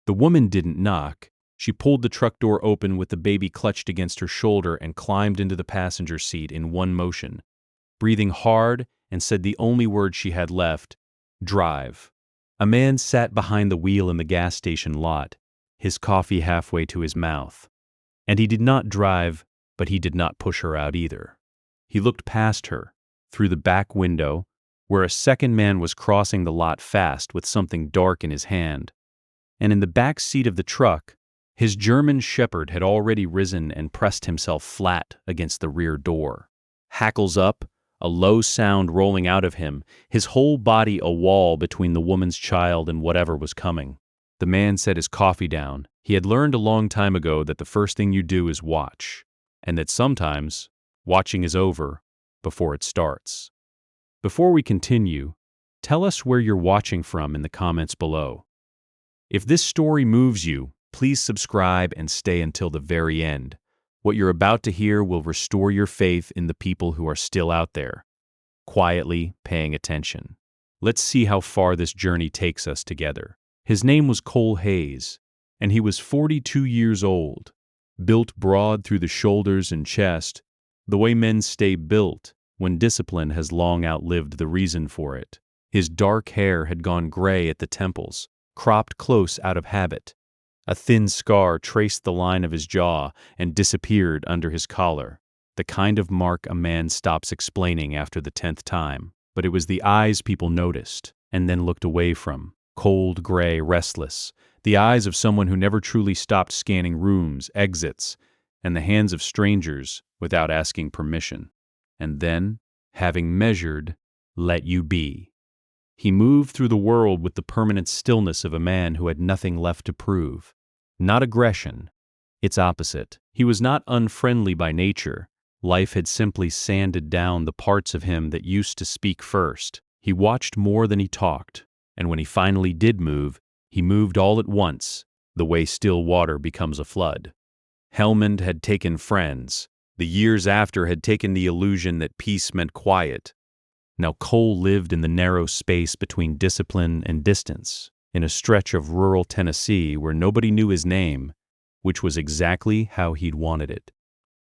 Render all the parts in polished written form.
The woman didn't knock. She pulled the truck door open with the baby clutched against her shoulder and climbed into the passenger seat in one motion, breathing hard, and said the only word she had left, "Drive." A man sat behind the wheel in the gas station lot, his coffee halfway to his mouth. And he did not drive, but he did not push her out either. He looked past her, through the back window, where a second man was crossing the lot fast with something dark in his hand. And in the back seat of the truck, his German shepherd had already risen and pressed himself flat against the rear door. Hackles up, a low sound rolling out of him, his whole body a wall between the woman's child and whatever was coming. The man set his coffee down. He had learned a long time ago that the first thing you do is watch, and that sometimes watching is over before it starts. Before we continue, tell us where you're watching from in the comments below. If this story moves you, please subscribe and stay until the very end. What you're about to hear will restore your faith in the people who are still out there, quietly paying attention. Let's see how far this journey takes us together. His name was Cole Hayes, and he was 42 years old, built broad through the shoulders and chest, the way men stay built when discipline has long outlived the reason for it. His dark hair had gone gray at the temples, cropped close out of habit. A thin scar traced the line of his jaw and disappeared under his collar, the kind of mark a man stops explaining after the 10th time. But it was the eyes people noticed and then looked away from, cold, gray, restless, the eyes of someone who never truly stopped scanning rooms, exits, and the hands of strangers without asking permission. And then, having measured, let you be. He moved through the world with the permanent stillness of a man who had nothing left to prove. Not aggression. Its opposite. He was not unfriendly by nature. Life had simply sanded down the parts of him that used to speak first. He watched more than he talked, and when he finally did move, he moved all at once, the way still water becomes a flood. Helmand had taken friends. The years after had taken the illusion that peace meant quiet. Now Cole lived in the narrow space between discipline and distance, in a stretch of rural Tennessee where nobody knew his name, which was exactly how he'd wanted it.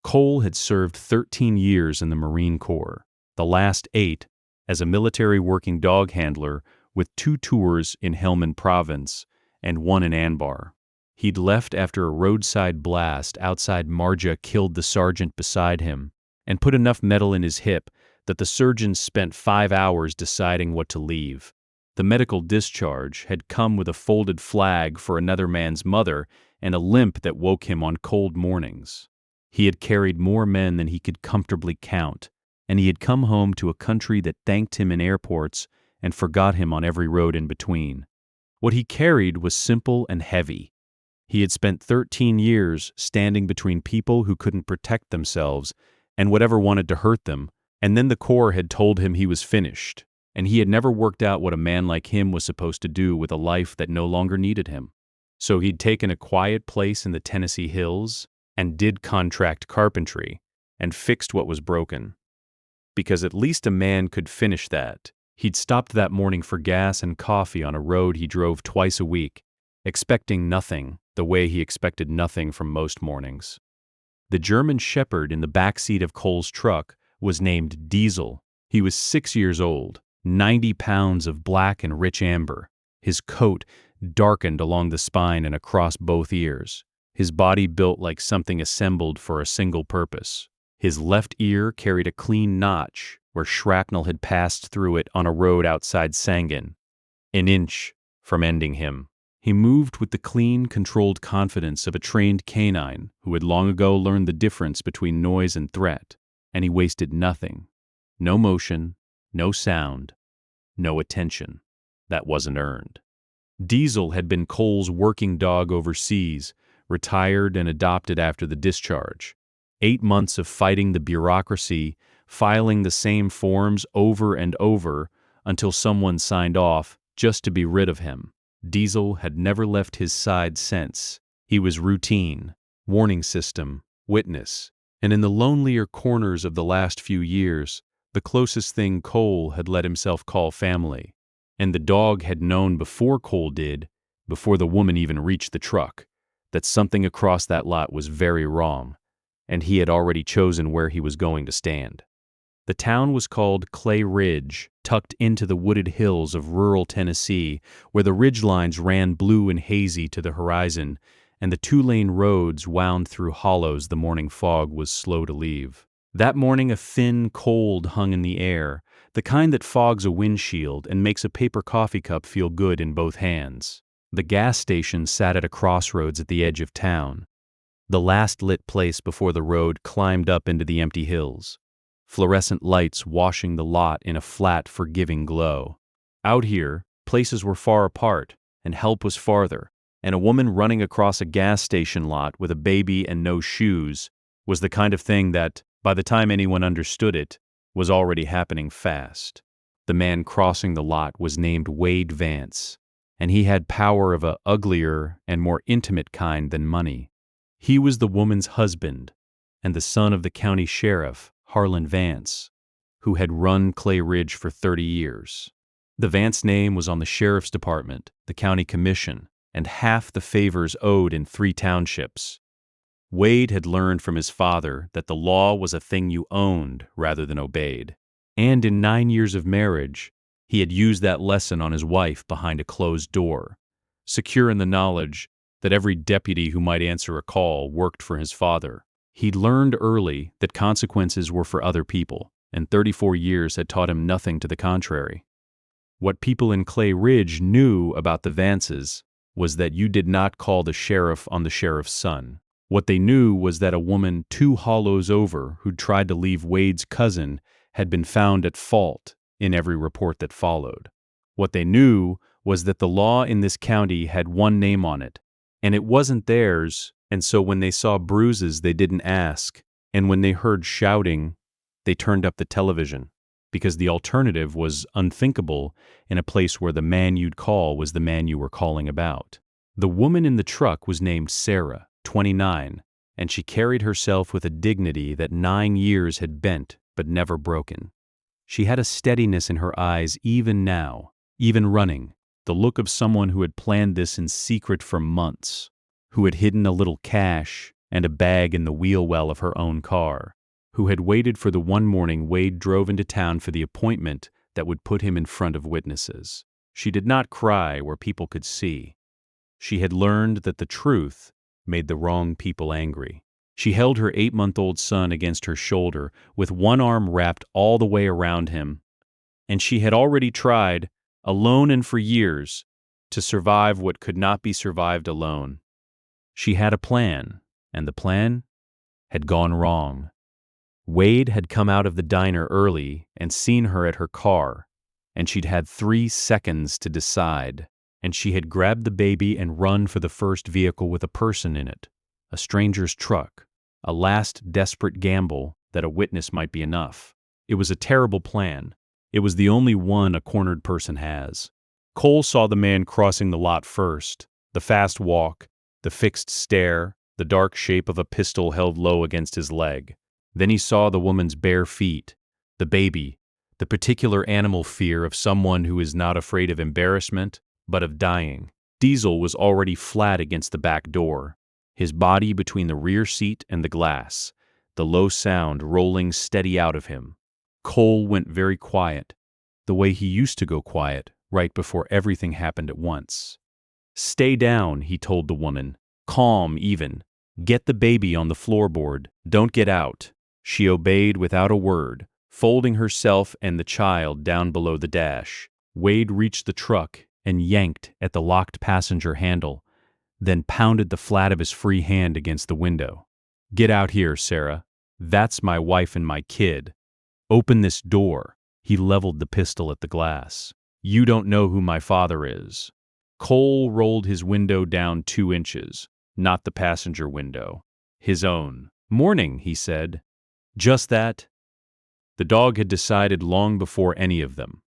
Cole had served 13 years in the Marine Corps, the last 8 as a military working dog handler with 2 tours in Helmand Province and 1 in Anbar. He'd left after a roadside blast outside Marja killed the sergeant beside him and put enough metal in his hip that the surgeons spent 5 hours deciding what to leave. The medical discharge had come with a folded flag for another man's mother and a limp that woke him on cold mornings. He had carried more men than he could comfortably count, and he had come home to a country that thanked him in airports and forgot him on every road in between. What he carried was simple and heavy. He had spent 13 years standing between people who couldn't protect themselves and whatever wanted to hurt them, and then the Corps had told him he was finished, and he had never worked out what a man like him was supposed to do with a life that no longer needed him. So he'd taken a quiet place in the Tennessee hills and did contract carpentry and fixed what was broken. Because at least a man could finish that. He'd stopped that morning for gas and coffee on a road he drove twice a week, expecting nothing the way he expected nothing from most mornings. The German shepherd in the back seat of Cole's truck was named Diesel. He was 6 years old, 90 pounds of black and rich amber, his coat darkened along the spine and across both ears, his body built like something assembled for a single purpose. His left ear carried a clean notch where shrapnel had passed through it on a road outside Sangin, an inch from ending him. He moved with the clean, controlled confidence of a trained canine who had long ago learned the difference between noise and threat, and he wasted nothing. No motion, no sound, no attention. That wasn't earned. Diesel had been Cole's working dog overseas, retired and adopted after the discharge. 8 months of fighting the bureaucracy, filing the same forms over and over until someone signed off just to be rid of him. Diesel had never left his side since. He was routine, warning system, witness, and in the lonelier corners of the last few years, the closest thing Cole had let himself call family. And the dog had known before Cole did before the woman even reached the truck, that something across that lot was very wrong, and he had already chosen where he was going to stand. The town was called Clay Ridge, tucked into the wooded hills of rural Tennessee, where the ridge lines ran blue and hazy to the horizon, and the two-lane roads wound through hollows the morning fog was slow to leave. That morning a thin cold hung in the air, the kind that fogs a windshield and makes a paper coffee cup feel good in both hands. The gas station sat at a crossroads at the edge of town, the last lit place before the road climbed up into the empty hills, fluorescent lights washing the lot in a flat, forgiving glow. Out here, places were far apart, and help was farther, and a woman running across a gas station lot with a baby and no shoes was the kind of thing that, by the time anyone understood it, was already happening fast. The man crossing the lot was named Wade Vance, and he had power of a uglier and more intimate kind than money. He was the woman's husband, and the son of the county sheriff, Harlan Vance, who had run Clay Ridge for 30 years. The Vance name was on the sheriff's department, the county commission, and half the favors owed in 3 townships. Wade had learned from his father that the law was a thing you owned rather than obeyed, and in 9 years of marriage, he had used that lesson on his wife behind a closed door, secure in the knowledge that every deputy who might answer a call worked for his father. He'd learned early that consequences were for other people, and 34 years had taught him nothing to the contrary. What people in Clay Ridge knew about the Vances was that you did not call the sheriff on the sheriff's son. What they knew was that a woman 2 hollows over who'd tried to leave Wade's cousin had been found at fault in every report that followed. What they knew was that the law in this county had one name on it, and it wasn't theirs, and so when they saw bruises they didn't ask, and when they heard shouting, they turned up the television, because the alternative was unthinkable in a place where the man you'd call was the man you were calling about. The woman in the truck was named Sarah, 29, and she carried herself with a dignity that 9 years had bent but never broken. She had a steadiness in her eyes even now, even running, the look of someone who had planned this in secret for months, who had hidden a little cash and a bag in the wheel well of her own car, who had waited for the one morning Wade drove into town for the appointment that would put him in front of witnesses. She did not cry where people could see. She had learned that the truth made the wrong people angry. She held her 8-month-old son against her shoulder with one arm wrapped all the way around him, and she had already tried, alone and for years, to survive what could not be survived alone. She had a plan, and the plan had gone wrong. Wade had come out of the diner early and seen her at her car, and she'd had 3 seconds to decide, and she had grabbed the baby and run for the first vehicle with a person in it, a stranger's truck, a last desperate gamble that a witness might be enough. It was a terrible plan. It was the only one a cornered person has. Cole saw the man crossing the lot first, the fast walk, the fixed stare, the dark shape of a pistol held low against his leg. Then he saw the woman's bare feet, the baby, the particular animal fear of someone who is not afraid of embarrassment, but of dying. Diesel was already flat against the back door, his body between the rear seat and the glass, the low sound rolling steady out of him. Cole went very quiet, the way he used to go quiet right before everything happened at once. "Stay down," he told the woman, calm even. "Get the baby on the floorboard. Don't get out." She obeyed without a word, folding herself and the child down below the dash. Wade reached the truck and yanked at the locked passenger handle, then pounded the flat of his free hand against the window. "Get out here, Sarah. That's my wife and my kid. Open this door." He leveled the pistol at the glass. "You don't know who my father is." Cole rolled his window down 2 inches, not the passenger window, his own. "Morning," he said. "Just that?" The dog had decided long before any of them.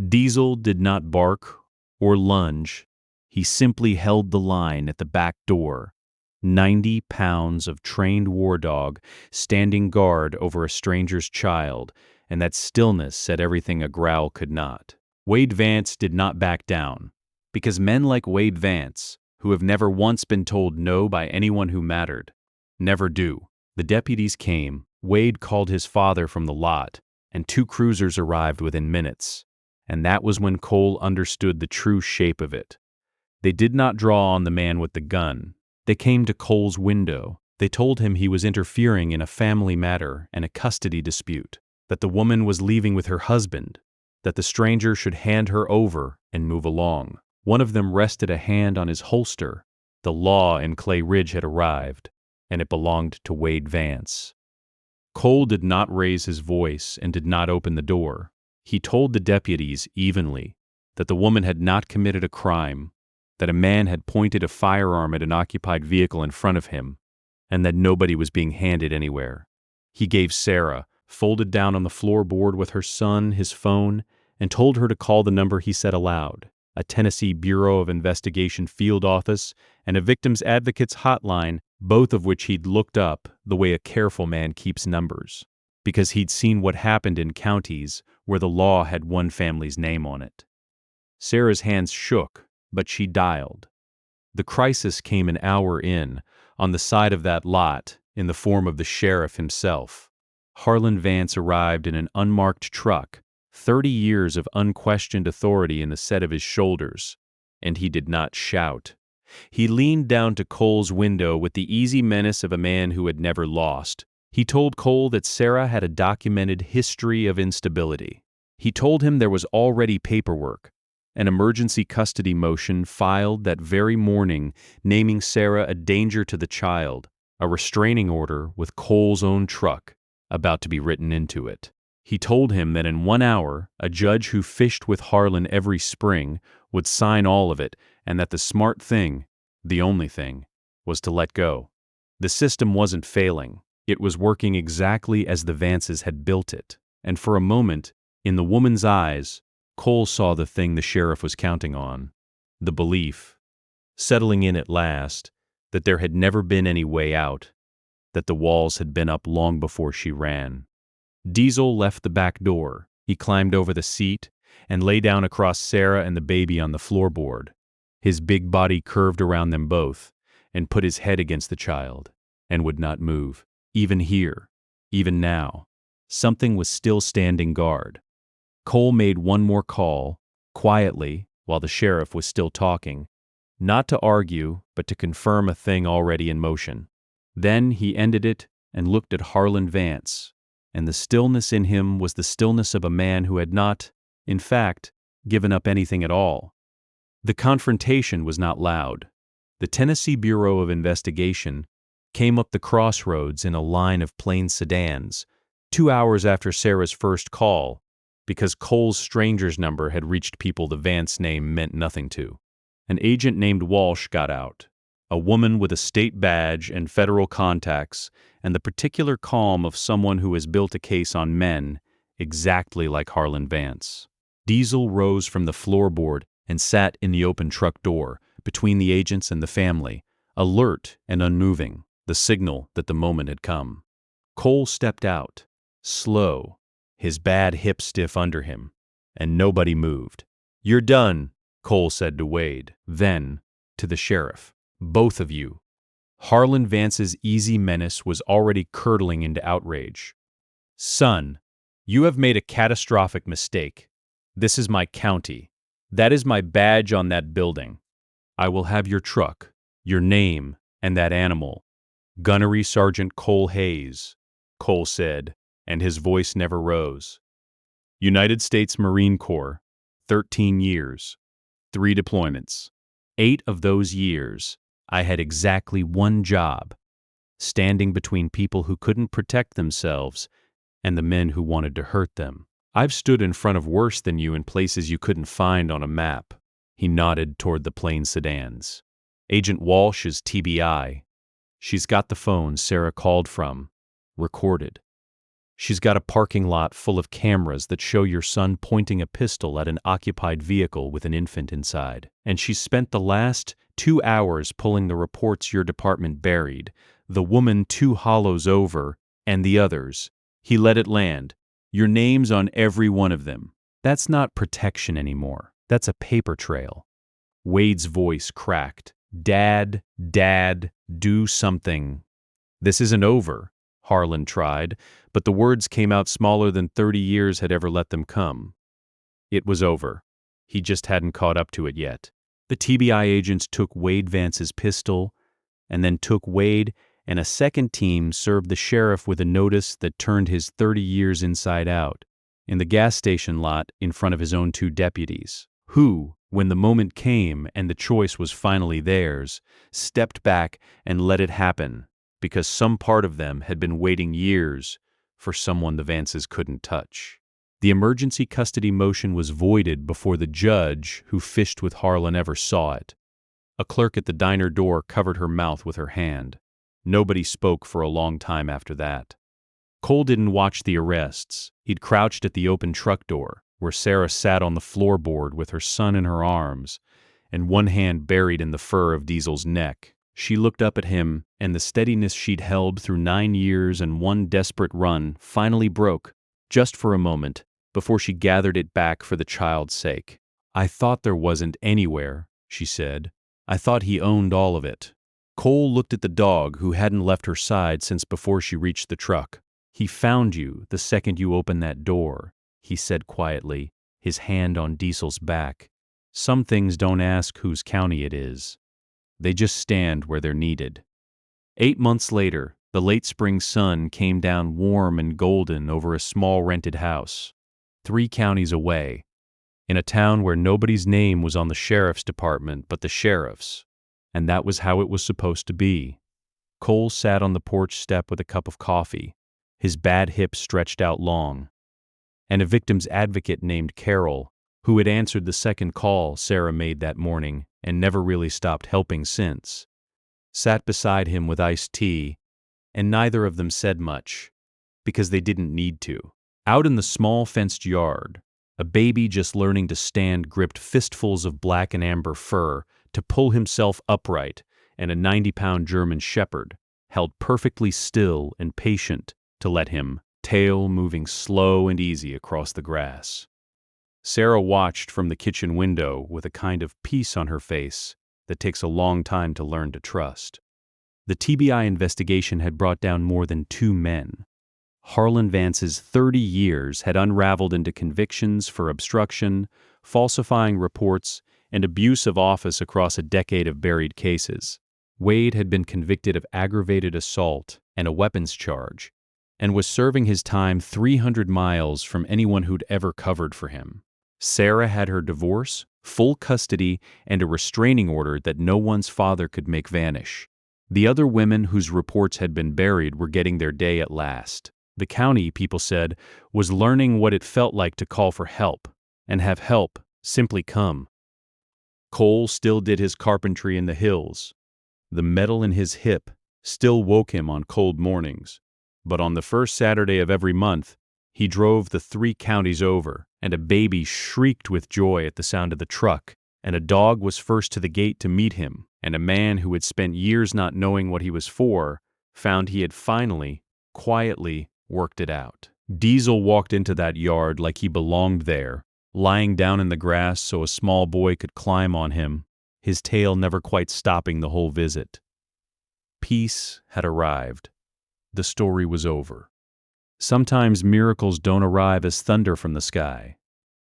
Diesel did not bark or lunge. He simply held the line at the back door, 90 pounds of trained war dog standing guard over a stranger's child, and that stillness said everything a growl could not. Wade Vance did not back down. Because men like Wade Vance, who have never once been told no by anyone who mattered, never do. The deputies came, Wade called his father from the lot, and 2 cruisers arrived within minutes. And that was when Cole understood the true shape of it. They did not draw on the man with the gun. They came to Cole's window. They told him he was interfering in a family matter and a custody dispute, that the woman was leaving with her husband, that the stranger should hand her over and move along. One of them rested a hand on his holster. The law in Clay Ridge had arrived, and it belonged to Wade Vance. Cole did not raise his voice and did not open the door. He told the deputies evenly that the woman had not committed a crime, that a man had pointed a firearm at an occupied vehicle in front of him, and that nobody was being handed anywhere. He gave Sarah, folded down on the floorboard with her son, his phone, and told her to call the number he said aloud, a Tennessee Bureau of Investigation field office and a victims advocates hotline, both of which he'd looked up the way a careful man keeps numbers, because he'd seen what happened in counties where the law had one family's name on it. Sarah's hands shook, but she dialed. The crisis came an hour in, on the side of that lot, in the form of the sheriff himself. Harlan Vance arrived in an unmarked truck, 30 years of unquestioned authority in the set of his shoulders, and he did not shout. He leaned down to Cole's window with the easy menace of a man who had never lost. He told Cole that Sarah had a documented history of instability. He told him there was already paperwork, an emergency custody motion filed that very morning naming Sarah a danger to the child, a restraining order with Cole's own truck about to be written into it. He told him that in 1 hour, a judge who fished with Harlan every spring would sign all of it, and that the smart thing, the only thing, was to let go. The system wasn't failing. It was working exactly as the Vances had built it. And for a moment, in the woman's eyes, Cole saw the thing the sheriff was counting on, the belief, settling in at last, that there had never been any way out, that the walls had been up long before she ran. Diesel left the back door. He climbed over the seat and lay down across Sarah and the baby on the floorboard. His big body curved around them both and put his head against the child and would not move. Even here, even now, something was still standing guard. Cole made one more call, quietly, while the sheriff was still talking, not to argue, but to confirm a thing already in motion. Then he ended it and looked at Harlan Vance, and the stillness in him was the stillness of a man who had not, in fact, given up anything at all. The confrontation was not loud. The Tennessee Bureau of Investigation came up the crossroads in a line of plain sedans, 2 hours after Sarah's first call, because Cole's stranger's number had reached people the Vance name meant nothing to. An agent named Walsh got out, a woman with a state badge and federal contacts and the particular calm of someone who has built a case on men exactly like Harlan Vance. Diesel rose from the floorboard and sat in the open truck door between the agents and the family, alert and unmoving, the signal that the moment had come. Cole stepped out, slow, his bad hip stiff under him, and nobody moved. "You're done," Cole said to Wade, then to the sheriff. "Both of you." Harlan Vance's easy menace was already curdling into outrage. "Son, you have made a catastrophic mistake. This is my county. That is my badge on that building. I will have your truck, your name, and that animal. Gunnery Sergeant Cole Hayes," Cole said, and his voice never rose. "United States Marine Corps, 13 years, 3 deployments. 8 of those years, I had exactly one job, standing between people who couldn't protect themselves and the men who wanted to hurt them. I've stood in front of worse than you in places you couldn't find on a map." He nodded toward the plain sedans. "Agent Walsh is TBI. She's got the phone Sarah called from, recorded. She's got a parking lot full of cameras that show your son pointing a pistol at an occupied vehicle with an infant inside. And she's spent the last 2 hours pulling the reports your department buried, the woman 2 hollows over, and the others. He let it land. Your name's on every one of them. That's not protection anymore. That's a paper trail." Wade's voice cracked. Dad, Dad, do something. This isn't over, Harlan tried, but the words came out smaller than 30 years had ever let them come. It was over. He just hadn't caught up to it yet. The TBI agents took Wade Vance's pistol, and then took Wade, and a second team served the sheriff with a notice that turned his 30 years inside out, in the gas station lot in front of his own 2 deputies, who, when the moment came and the choice was finally theirs, stepped back and let it happen, because some part of them had been waiting years for someone the Vances couldn't touch. The emergency custody motion was voided before the judge who fished with Harlan ever saw it. A clerk at the diner door covered her mouth with her hand. Nobody spoke for a long time after that. Cole didn't watch the arrests. He'd crouched at the open truck door, where Sarah sat on the floorboard with her son in her arms, and one hand buried in the fur of Diesel's neck. She looked up at him, and the steadiness she'd held through 9 years and one desperate run finally broke, just for a moment, before she gathered it back for the child's sake. "I thought there wasn't anywhere," she said. "I thought he owned all of it." Cole looked at the dog who hadn't left her side since before she reached the truck. "He found you the second you opened that door," he said quietly, his hand on Diesel's back. "Some things don't ask whose county it is. They just stand where they're needed." 8 months later, the late spring sun came down warm and golden over a small rented house, 3 counties away, in a town where nobody's name was on the sheriff's department but the sheriff's, and that was how it was supposed to be. Cole sat on the porch step with a cup of coffee, his bad hip stretched out long, and a victim's advocate named Carol, who had answered the second call Sarah made that morning and never really stopped helping since, sat beside him with iced tea, and neither of them said much, because they didn't need to. Out in the small fenced yard, a baby just learning to stand gripped fistfuls of black and amber fur to pull himself upright, and a 90-pound German shepherd held perfectly still and patient to let him, tail moving slow and easy across the grass. Sarah watched from the kitchen window with a kind of peace on her face that takes a long time to learn to trust. The TBI investigation had brought down more than 2 men. Harlan Vance's 30 years had unraveled into convictions for obstruction, falsifying reports, and abuse of office across a decade of buried cases. Wade had been convicted of aggravated assault and a weapons charge, and was serving his time 300 miles from anyone who'd ever covered for him. Sarah had her divorce, full custody, and a restraining order that no one's father could make vanish. The other women whose reports had been buried were getting their day at last. The county, people said, was learning what it felt like to call for help, and have help simply come. Cole still did his carpentry in the hills. The metal in his hip still woke him on cold mornings, but on the first Saturday of every month, he drove the 3 counties over, and a baby shrieked with joy at the sound of the truck, and a dog was first to the gate to meet him, and a man who had spent years not knowing what he was for found he had finally, quietly, worked it out. Diesel walked into that yard like he belonged there, lying down in the grass so a small boy could climb on him, his tail never quite stopping the whole visit. Peace had arrived. The story was over. Sometimes miracles don't arrive as thunder from the sky.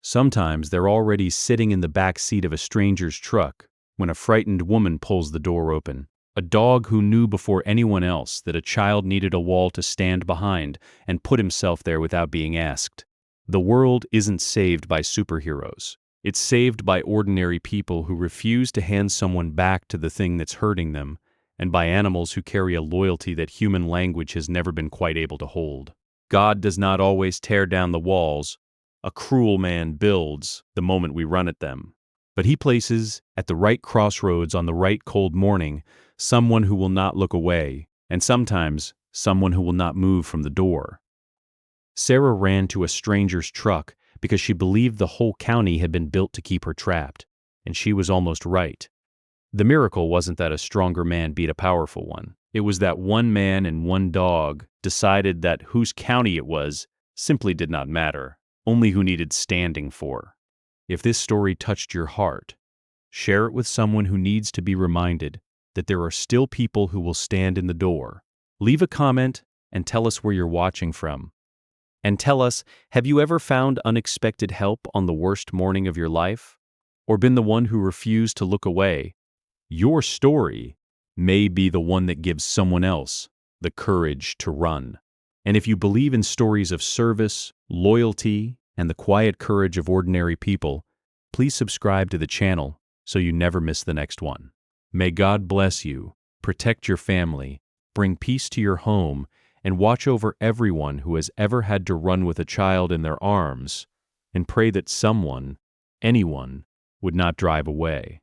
Sometimes they're already sitting in the back seat of a stranger's truck when a frightened woman pulls the door open. A dog who knew before anyone else that a child needed a wall to stand behind and put himself there without being asked. The world isn't saved by superheroes. It's saved by ordinary people who refuse to hand someone back to the thing that's hurting them, and by animals who carry a loyalty that human language has never been quite able to hold. God does not always tear down the walls. A cruel man builds the moment we run at them. But he places, at the right crossroads on the right cold morning, someone who will not look away, and sometimes someone who will not move from the door. Sarah ran to a stranger's truck because she believed the whole county had been built to keep her trapped, and she was almost right. The miracle wasn't that a stronger man beat a powerful one. It was that one man and one dog decided that whose county it was simply did not matter, only who needed standing for. If this story touched your heart, Share it with someone who needs to be reminded that there are still people who will stand in the door. Leave a comment and tell us where you're watching from. And tell us, have you ever found unexpected help on the worst morning of your life? Or been the one who refused to look away? Your story may be the one that gives someone else the courage to run. And if you believe in stories of service, loyalty, and the quiet courage of ordinary people, please subscribe to the channel so you never miss the next one. May God bless you, protect your family, bring peace to your home, and watch over everyone who has ever had to run with a child in their arms, and pray that someone, anyone, would not drive away.